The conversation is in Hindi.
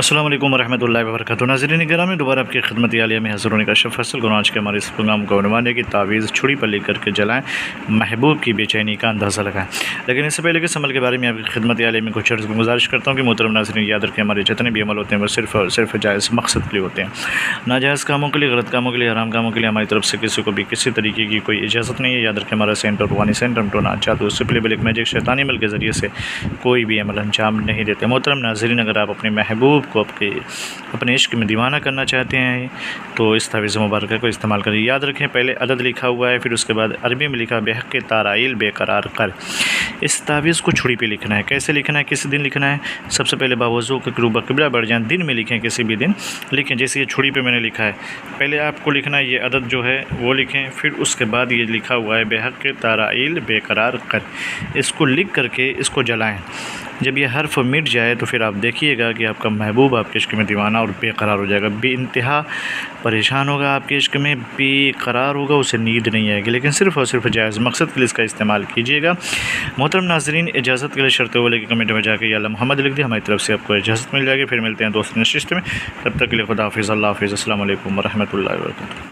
अस्सलाम वालेकुम रहमतुल्लाहि व बरकातुहू। नाज़रीन गिरामी, दोबारा आपकी खिदमत आलिया में हाज़िर होने का शर्फ हासिल करूँ। आज के हमारे इस प्रोग्राम का उन्वान है कि तावीज़ छुरी पर लेकर के जलाएँ, महबूब की बेचैनी का अंदाज़ा लगाएँ। लेकिन इससे पहले कि इस अमल के बारे में आपकी खिदमत आलिया में कुछ अर्ज़ गुजारिश करता हूँ कि मोहतरम नाज़रीन याद रखें, हमारे जितने भी अमल होते हैं वो सिर्फ़ और सिर्फ जायज़ मकसद के लिए होते हैं। नाजायज़ कामों के लिए, गलत कामों के लिए, हराम कामों के लिए हमारी तरफ से किसी को भी किसी तरीके की कोई इजाज़त नहीं है। याद रखें, हमारा सेंटर रूहानी सेंटर टोना चाहते उससे पहले ब्लैक मैजिक शैतानी अमल के ज़रिए से कोई भी अमल अंजाम नहीं देते। मोहतरम नाज़रीन, अगर आप अपने महबूब को अपने इश्क में दीवाना करना चाहते हैं तो इस तावीज़ मुबारक को इस्तेमाल करें। याद रखें, पहले अदद लिखा हुआ है, फिर उसके बाद अरबी में लिखा बेहक़ ताराइल बेकरार कर। इस तावीज़ को छुरी पे लिखना है। कैसे लिखना है, किस दिन लिखना है? सबसे पहले बावज़ू के क़ुरूब क़िबला बढ़ जाएँ, दिन में लिखें, किसी भी दिन लिखें। जैसे ये छुरी पे मैंने लिखा है, पहले आपको लिखना है, ये अदद जो है वो लिखें, फिर उसके बाद ये लिखा हुआ है बेहक़ ताराइल बेकरार कर। इसको लिख करके इसको जलाएँ। जब ये हर्फ मिट जाए तो फिर आप देखिएगा कि आपका महबूब आपके इश्क में दीवाना और बेकरार हो जाएगा, बेइंतहा परेशान होगा, आपके इश्क में बेकरार होगा, उसे नींद नहीं आएगी। लेकिन सिर्फ़ और सिर्फ जायज़ मकसद के लिए इसका इस्तेमाल कीजिएगा। मोहतरम नाज़रीन, इजाज़त के लिए शर्त वो लेके कमेंट में जाकर या अल्लाह मोहम्मद लिख दिया, हमारी तरफ से आपको इजाज़त मिल जाएगी। फिर मिलते हैं दोस्त नशिस्त में, तब तक के लिए खुदा हाफ़िज़, अल्लाह हाफ़िज़, अस्सलाम वालेकुम व रहमतुल्लाहि व बरकातुहू।